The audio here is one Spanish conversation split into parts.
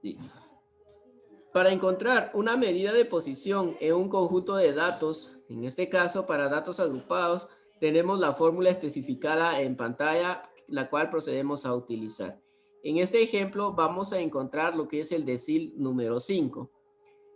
Listo. Para encontrar una medida de posición en un conjunto de datos, en este caso para datos agrupados, tenemos la fórmula especificada en pantalla, la cual procedemos a utilizar. En este ejemplo vamos a encontrar lo que es el decil número 5.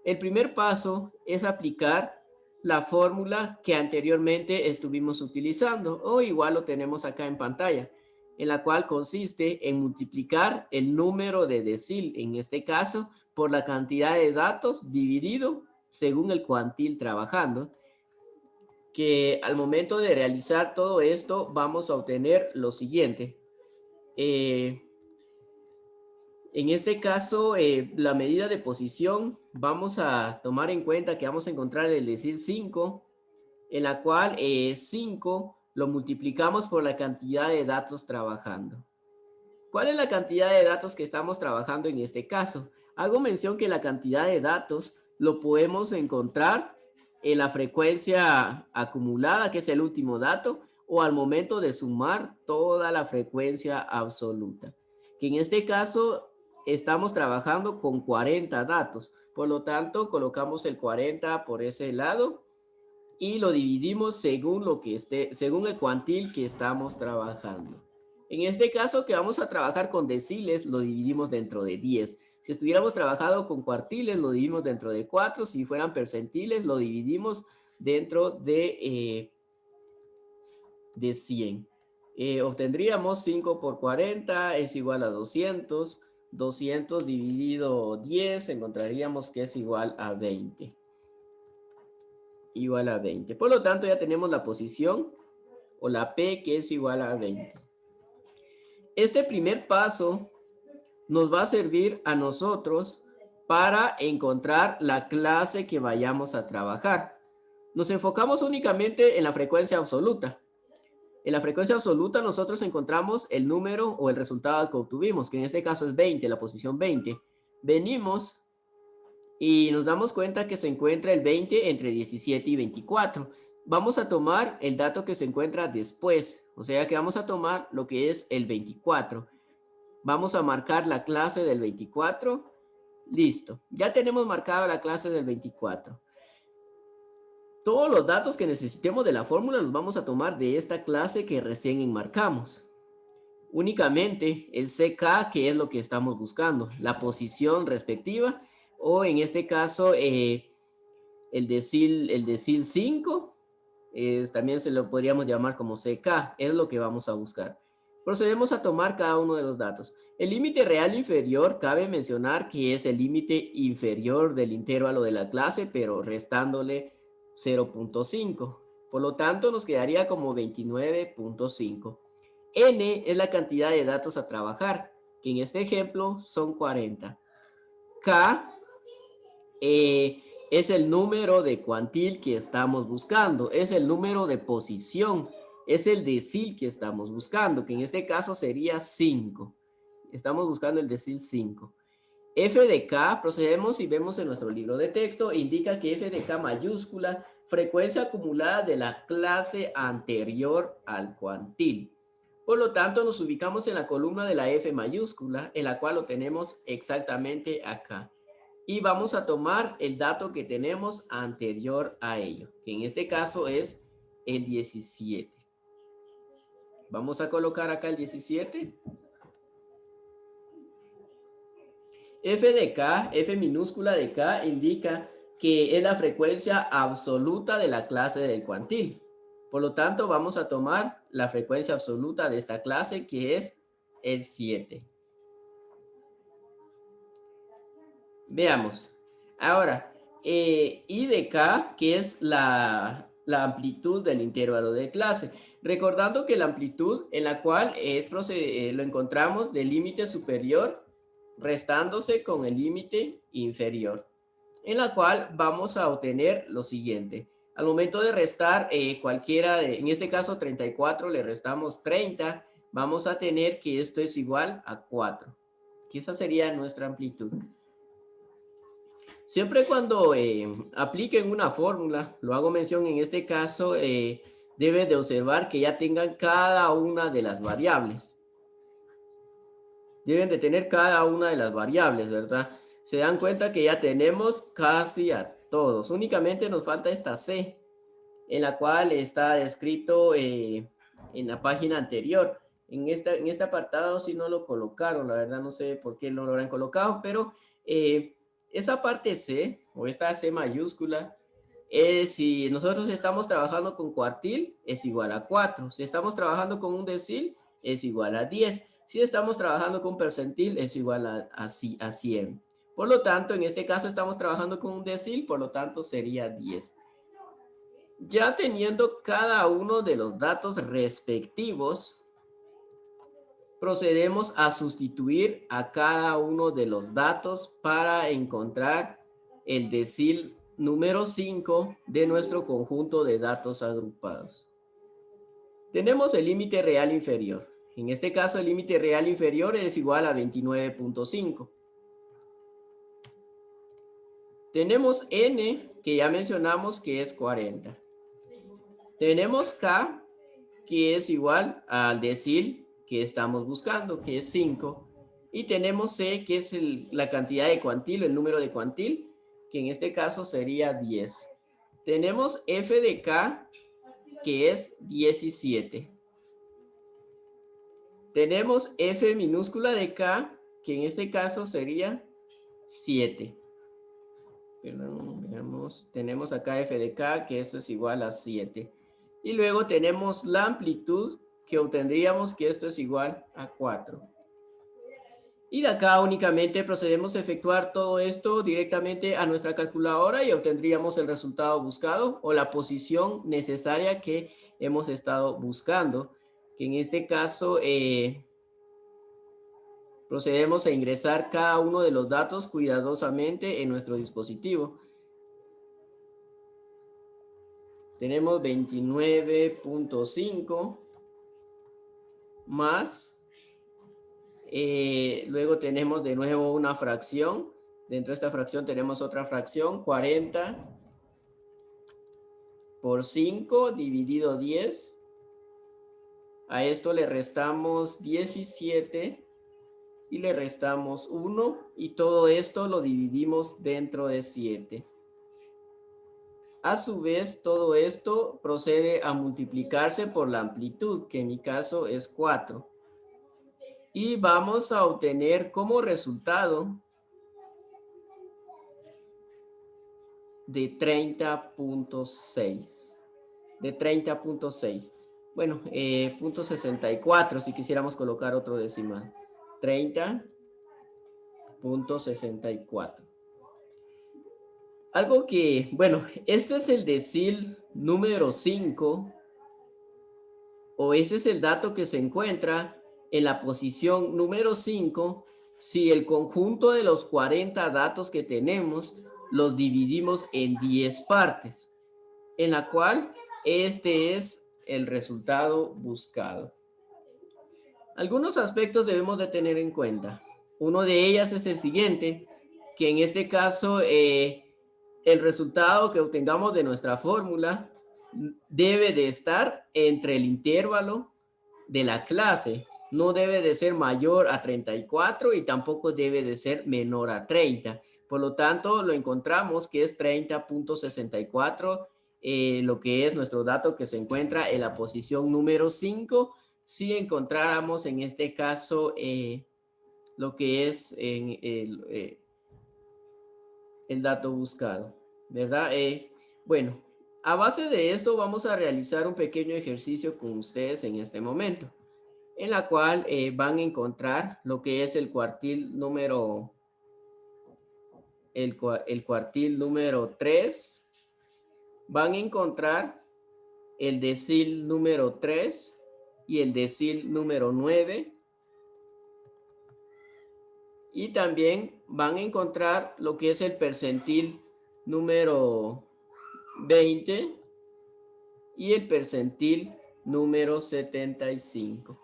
El primer paso es aplicar la fórmula que anteriormente estuvimos utilizando, o igual lo tenemos acá en pantalla, en la cual consiste en multiplicar el número de decil, en este caso, por la cantidad de datos dividido según el cuantil trabajando, que al momento de realizar todo esto vamos a obtener lo siguiente. En este caso, la medida de posición, vamos a tomar en cuenta que vamos a encontrar el decil 5, en la cual 5 lo multiplicamos por la cantidad de datos trabajando. ¿Cuál es la cantidad de datos que estamos trabajando en este caso? Hago mención que la cantidad de datos lo podemos encontrar en la frecuencia acumulada, que es el último dato, o al momento de sumar toda la frecuencia absoluta. Que en este caso estamos trabajando con 40 datos. Por lo tanto, colocamos el 40 por ese lado y lo dividimos según lo que esté, según el cuantil que estamos trabajando. En este caso que vamos a trabajar con deciles, lo dividimos dentro de 10. Si estuviéramos trabajando con cuartiles, lo dividimos dentro de 4. Si fueran percentiles, lo dividimos dentro de 100. Obtendríamos 5 por 40 es igual a 200. 200 dividido 10, encontraríamos que es igual a 20. Igual a 20. Por lo tanto, ya tenemos la posición o la P, que es igual a 20. Este primer paso nos va a servir a nosotros para encontrar la clase que vayamos a trabajar. Nos enfocamos únicamente en la frecuencia absoluta. En la frecuencia absoluta nosotros encontramos el número o el resultado que obtuvimos, que en este caso es 20, la posición 20. Venimos y nos damos cuenta que se encuentra el 20 entre 17 y 24. Vamos a tomar el dato que se encuentra después, o sea que vamos a tomar lo que es el 24. Vamos a marcar la clase del 24. Listo, ya tenemos marcada la clase del 24. Todos los datos que necesitemos de la fórmula los vamos a tomar de esta clase que recién enmarcamos. Únicamente el CK, que es lo que estamos buscando, la posición respectiva, o en este caso el decil 5, también se lo podríamos llamar como CK, es lo que vamos a buscar. Procedemos a tomar cada uno de los datos. El límite real inferior, cabe mencionar que es el límite inferior del intervalo de la clase, pero restándole 0.5. Por lo tanto, nos quedaría como 29.5. N es la cantidad de datos a trabajar, que en este ejemplo son 40. K es el número de cuantil que estamos buscando, es el número de posición, es el decil que estamos buscando, que en este caso sería 5. Estamos buscando el decil 5. F de K, procedemos y vemos en nuestro libro de texto, indica que F de K mayúscula, frecuencia acumulada de la clase anterior al cuantil. Por lo tanto, nos ubicamos en la columna de la F mayúscula, en la cual lo tenemos exactamente acá. Y vamos a tomar el dato que tenemos anterior a ello, que en este caso es el 17. Vamos a colocar acá el 17. F de K, F minúscula de K, indica que es la frecuencia absoluta de la clase del cuantil. Por lo tanto, vamos a tomar la frecuencia absoluta de esta clase, que es el 7. Veamos. Ahora, I de K, que es la amplitud del intervalo de clase. Recordando que la amplitud en la cual lo encontramos del límite superior restándose con el límite inferior, en la cual vamos a obtener lo siguiente. Al momento de restar cualquiera, en este caso 34, le restamos 30, vamos a tener que esto es igual a 4, que esa sería nuestra amplitud. Siempre cuando apliquen una fórmula, lo hago mención en este caso, deben de observar que ya tengan cada una de las variables. deben de tener cada una de las variables, ¿verdad? Se dan cuenta que ya tenemos casi a todos. Únicamente nos falta esta C, en la cual está descrito en la página anterior. En este apartado sí no lo colocaron, la verdad no sé por qué no lo habrán colocado, pero esa parte C, o esta C mayúscula, si nosotros estamos trabajando con cuartil, es igual a 4. Si estamos trabajando con un decil, es igual a 10. Si estamos trabajando con percentil, es igual a 100. Por lo tanto, en este caso estamos trabajando con un decil, por lo tanto sería 10. Ya teniendo cada uno de los datos respectivos, procedemos a sustituir a cada uno de los datos para encontrar el decil número 5 de nuestro conjunto de datos agrupados. Tenemos el límite real inferior. En este caso, el límite real inferior es igual a 29.5. Tenemos n, que ya mencionamos que es 40. Tenemos k, que es igual al decil que estamos buscando, que es 5. Y tenemos c, que es la cantidad de cuantil, el número de cuantil, que en este caso sería 10. Tenemos f de k, que es 17. Tenemos f minúscula de k, que en este caso sería 7. Perdón, veamos. Tenemos acá f de k, que esto es igual a 7. Y luego tenemos la amplitud, que obtendríamos que esto es igual a 4. Y de acá únicamente procedemos a efectuar todo esto directamente a nuestra calculadora y obtendríamos el resultado buscado o la posición necesaria que hemos estado buscando. Que en este caso procedemos a ingresar cada uno de los datos cuidadosamente en nuestro dispositivo. Tenemos 29.5 más, luego tenemos de nuevo una fracción. Dentro de esta fracción tenemos otra fracción, 40 por 5 dividido 10. A esto le restamos 17 y le restamos 1 y todo esto lo dividimos dentro de 7. A su vez, todo esto procede a multiplicarse por la amplitud, que en mi caso es 4. Y vamos a obtener como resultado de 30.6. De 30.6. Bueno, punto 64 si quisiéramos colocar otro decimal. 30.64. Algo que, bueno, este es el decil número 5, o ese es el dato que se encuentra en la posición número 5 si el conjunto de los 40 datos que tenemos los dividimos en 10 partes, en la cual este es el resultado buscado. Algunos aspectos debemos de tener en cuenta. Uno de ellas es el siguiente, que en este caso el resultado que obtengamos de nuestra fórmula debe de estar entre el intervalo de la clase. No debe de ser mayor a 34 y tampoco debe de ser menor a 30. Por lo tanto, lo encontramos que es 30.64, lo que es nuestro dato que se encuentra en la posición número 5. Si encontráramos en este caso lo que es en el dato buscado, ¿verdad? Bueno, a base de esto vamos a realizar un pequeño ejercicio con ustedes en este momento, en la cual van a encontrar lo que es el cuartil número, el cuartil número 3, van a encontrar el decil número 3 y el decil número 9, y también van a encontrar lo que es el percentil número 20 y el percentil número 75.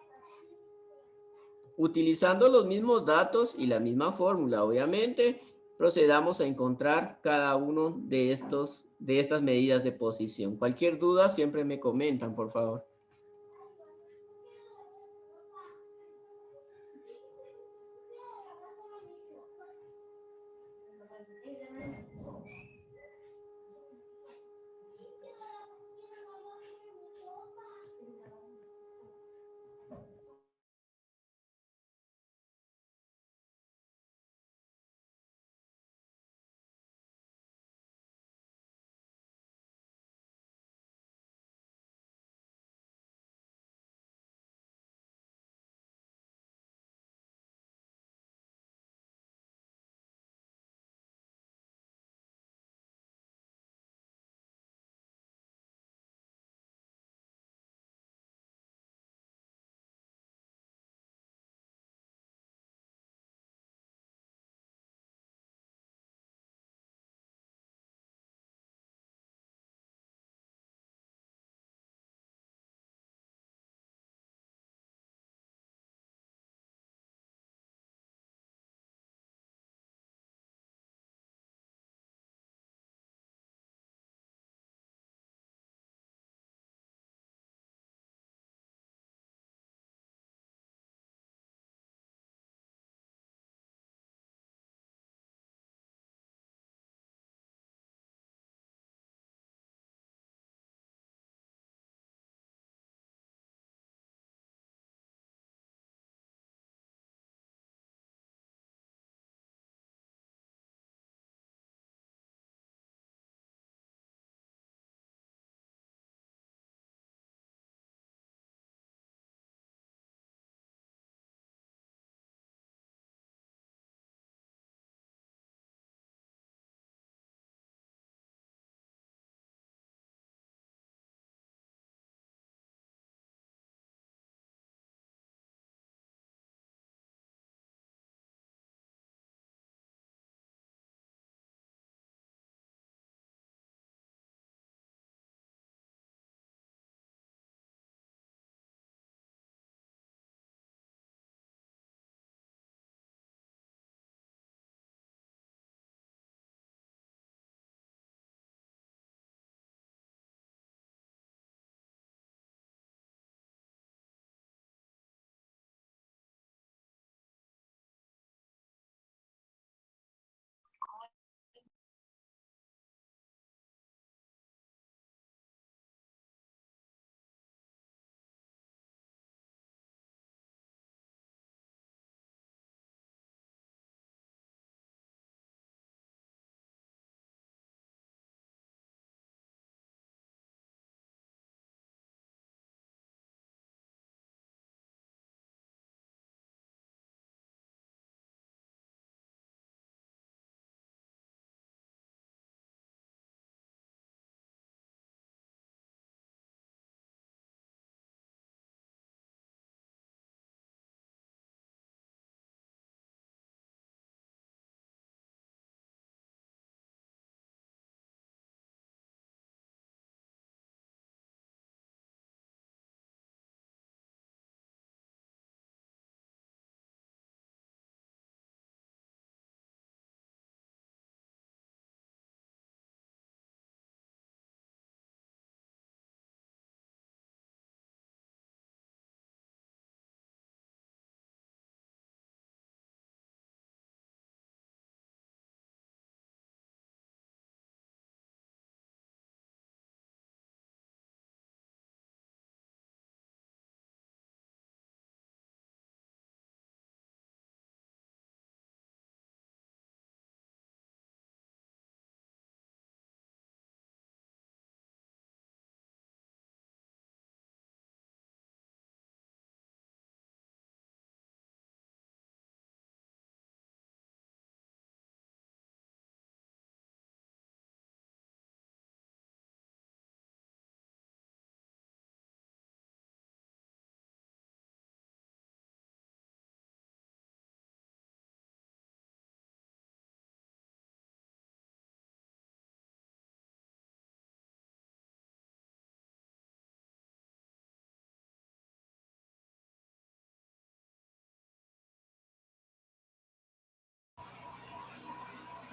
Utilizando los mismos datos y la misma fórmula, obviamente, procedamos a encontrar cada uno de estas medidas de posición. Cualquier duda siempre me comentan, por favor.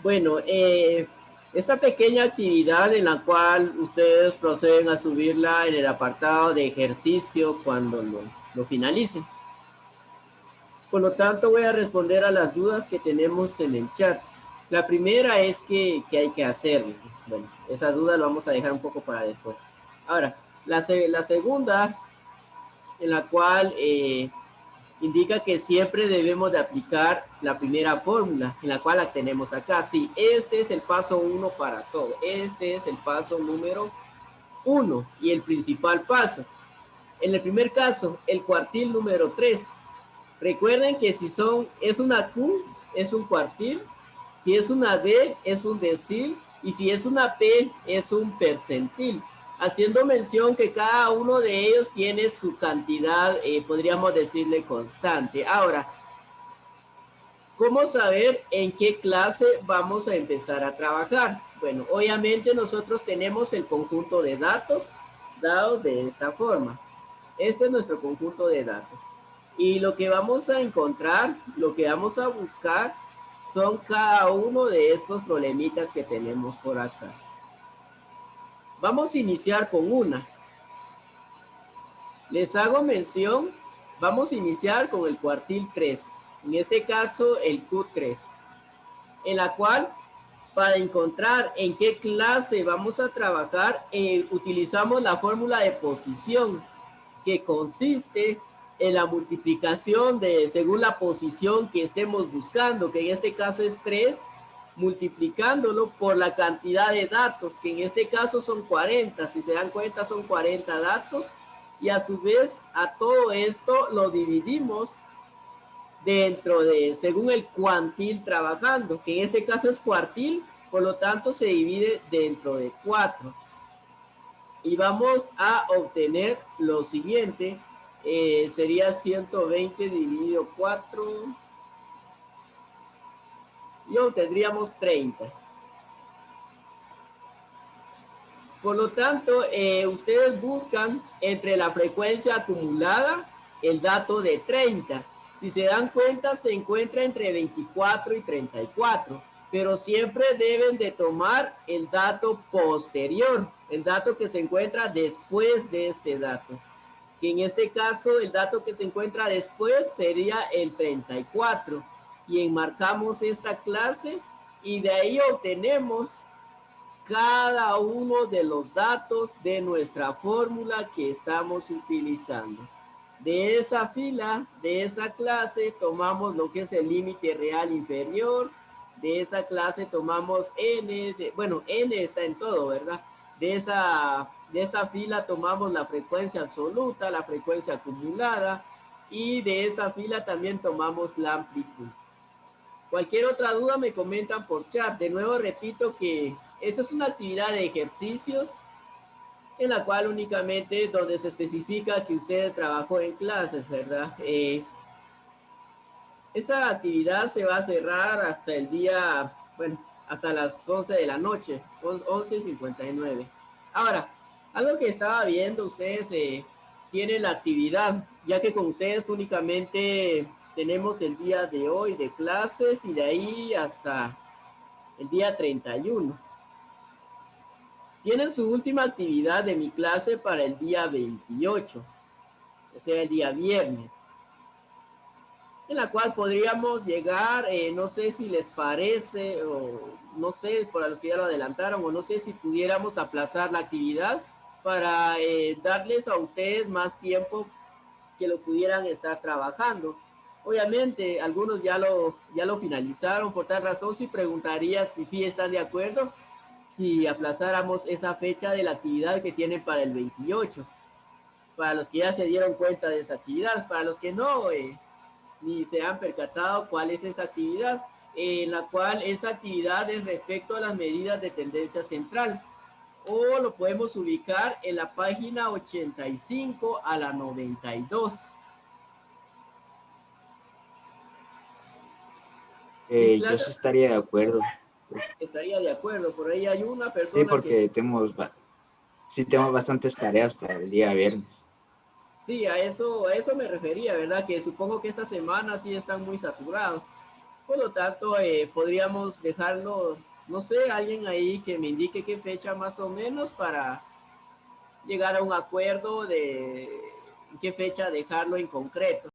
Bueno, esta pequeña actividad en la cual ustedes proceden a subirla en el apartado de ejercicio cuando lo finalicen. Por lo tanto, voy a responder a las dudas que tenemos en el chat. La primera es que hay que hacer. Dice. Bueno, esa duda lo vamos a dejar un poco para después. Ahora, la segunda, en la cual indica que siempre debemos de aplicar la primera fórmula, en la cual la tenemos acá. Sí, este es el paso 1 para todo. Este es el paso número 1 y el principal paso. En el primer caso, el cuartil número 3. Recuerden que si es una Q, es un cuartil. Si es una D, es un decil. Y si es una P, es un percentil. Haciendo mención que cada uno de ellos tiene su cantidad, podríamos decirle constante. Ahora, ¿cómo saber en qué clase vamos a empezar a trabajar? Bueno, obviamente nosotros tenemos el conjunto de datos dados de esta forma. Este es nuestro conjunto de datos. Y lo que vamos a encontrar, lo que vamos a buscar, son cada uno de estos problemitas que tenemos por acá. Vamos a iniciar con una. Les hago mención, vamos a iniciar con el cuartil 3. En este caso, el Q3. En la cual, para encontrar en qué clase vamos a trabajar, utilizamos la fórmula de posición, que consiste en la multiplicación según la posición que estemos buscando, que en este caso es 3, multiplicándolo por la cantidad de datos, que en este caso son 40. Si se dan cuenta, son 40 datos. Y a su vez, a todo esto lo dividimos según el cuantil trabajando, que en este caso es cuartil, por lo tanto se divide dentro de 4. Y vamos a obtener lo siguiente, sería 120 dividido 4 y obtendríamos 30. Por lo tanto, ustedes buscan entre la frecuencia acumulada el dato de 30. Si se dan cuenta, se encuentra entre 24 y 34, pero siempre deben de tomar el dato posterior, el dato que se encuentra después de este dato. Que en este caso, el dato que se encuentra después sería el 34. Y enmarcamos esta clase y de ahí obtenemos cada uno de los datos de nuestra fórmula que estamos utilizando. De esa fila, de esa clase, tomamos lo que es el límite real inferior. De esa clase tomamos n, bueno, n está en todo, ¿verdad? De esta fila tomamos la frecuencia absoluta, la frecuencia acumulada, y de esa fila también tomamos la amplitud. Cualquier otra duda me comentan por chat. De nuevo repito que esto es una actividad de ejercicios en la cual únicamente donde se especifica que usted trabajó en clases, ¿verdad? Esa actividad se va a cerrar hasta el día, bueno, hasta las 11 de la noche, 11:59. Ahora, algo que estaba viendo, ustedes tienen la actividad, ya que con ustedes únicamente tenemos el día de hoy de clases y de ahí hasta el día 31. Tienen su última actividad de mi clase para el día 28, o sea, el día viernes, en la cual podríamos llegar, no sé si les parece, o no sé, para los que ya lo adelantaron, o no sé si pudiéramos aplazar la actividad para darles a ustedes más tiempo que lo pudieran estar trabajando. Obviamente, algunos ya lo finalizaron, por tal razón, si preguntaría si sí están de acuerdo, si aplazáramos esa fecha de la actividad que tienen para el 28. Para los que ya se dieron cuenta de esa actividad, para los que no, ni se han percatado cuál es esa actividad, en la cual esa actividad es respecto a las medidas de tendencia central, o lo podemos ubicar en la página 85 a la 92. Yo sí estaría de acuerdo. Estaría de acuerdo, por ahí hay una Sí, persona que... porque sí tenemos bastantes tareas para el día viernes. Sí, a eso me refería, ¿verdad? Que supongo que esta semana sí están muy saturados. Por lo tanto, podríamos dejarlo, no sé, alguien ahí que me indique qué fecha más o menos para llegar a un acuerdo de qué fecha dejarlo en concreto.